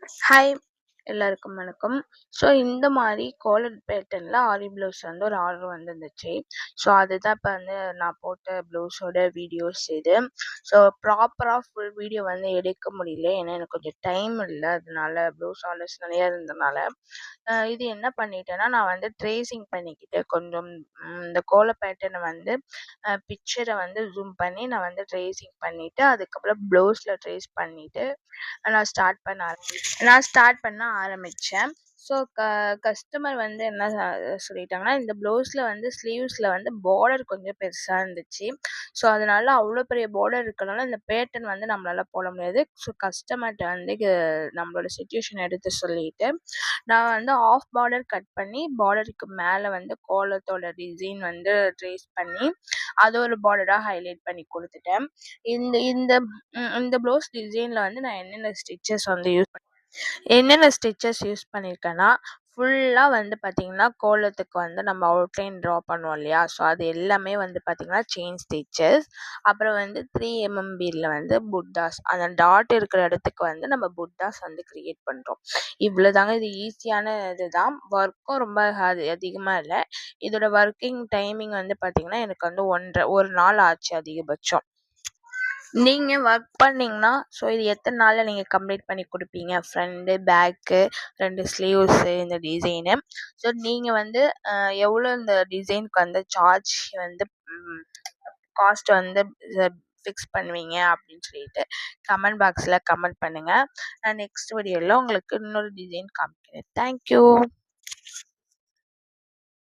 Hi எல்லாருக்கும் வணக்கம். So இந்த மாதிரி கோலர் பேட்டர்னில் ஆரி ப்ளவுஸ் வந்து ஒரு ஆர்டர் வந்துருந்துச்சு. ஸோ அதுதான் இப்போ வந்து நான் போட்ட ப்ளவுஸோட வீடியோஸ் இது. ஸோ ப்ராப்பராக ஃபுல் வீடியோ வந்து எடுக்க முடியல, ஏன்னா எனக்கு கொஞ்சம் டைம் இல்லை. அதனால ப்ளவுஸ் ஆர்டர்ஸ் நிறையா இருந்ததுனால இது என்ன பண்ணிட்டேன்னா, நான் வந்து ட்ரேசிங் பண்ணிக்கிட்டேன் கொஞ்சம். இந்த கோல பேட்டர்னை வந்து பிக்சரை வந்து ஜூம் பண்ணி நான் வந்து ட்ரேசிங் பண்ணிவிட்டு, அதுக்கப்புறம் ப்ளவுஸில் ட்ரேஸ் பண்ணிவிட்டு நான் ஸ்டார்ட் பண்ண ஆரம்பிச்சேன். ஸோ கஸ்டமர் வந்து என்ன சொல்லிட்டாங்கன்னா, இந்த ப்ளவுஸில் வந்து ஸ்லீவ்ஸில் வந்து பார்டர் கொஞ்சம் பெருசாக இருந்துச்சு. ஸோ அதனால அவ்வளோ பெரிய பார்டர் இருக்கனால இந்த பேட்டர்ன் வந்து நம்மளால போட முடியாது. ஸோ கஸ்டமர்கிட்ட வந்து நம்மளோட சிச்சுவேஷன் எடுத்து சொல்லிட்டு, நான் வந்து ஆஃப் பார்டர் கட் பண்ணி பார்டருக்கு மேலே வந்து கோலத்தோட டிசைன் வந்து ட்ரேஸ் பண்ணி அது ஒரு பார்டராக ஹைலைட் பண்ணி கொடுத்துட்டேன். இந்த இந்த இந்த ப்ளவுஸ் டிசைனில் வந்து நான் என்னென்ன ஸ்டிச்சஸ் யூஸ் பண்ணியிருக்கேன்னா, ஃபுல்லாக வந்து பார்த்திங்கன்னா, கோலத்துக்கு வந்து நம்ம அவுட்லைன் ட்ரா பண்ணுவோம் இல்லையா? ஸோ அது எல்லாமே வந்து பார்த்திங்கன்னா செயின் ஸ்டிச்சஸ். அப்புறம் வந்து 3 mm பீடில் வந்து புட்டாஸ், அந்த டாட் இருக்கிற இடத்துக்கு வந்து நம்ம புட்டாஸ் வந்து க்ரியேட் பண்ணுறோம். இவ்வளோ தாங்க. இது ஈஸியான இது தான். ஒர்க்கும் ரொம்ப அதிகமாக இல்லை. இதோட ஒர்க்கிங் டைமிங் வந்து பார்த்திங்கன்னா, எனக்கு வந்து ஒரு நாள் ஆச்சு அதிகபட்சம். நீங்கள் ஒர்க் பண்ணிங்கன்னா, ஸோ இது எத்தனை நாளில் நீங்கள் கம்ப்ளீட் பண்ணி கொடுப்பீங்க? ஃப்ரண்ட்டு, பேக்கு, 2 ஸ்லீவ்ஸு, இந்த டிசைனு. ஸோ நீங்கள் வந்து எவ்வளோ இந்த டிசைனுக்கு வந்து சார்ஜ் வந்து காஸ்ட் வந்து ஃபிக்ஸ் பண்ணுவீங்க அப்படின்னு சொல்லிட்டு கமெண்ட் பாக்ஸில் கமெண்ட் பண்ணுங்கள். நான் நெக்ஸ்ட் வீடியோவில் உங்களுக்கு இன்னொரு டிசைன் காமிக்கிறேன். தேங்க்யூ.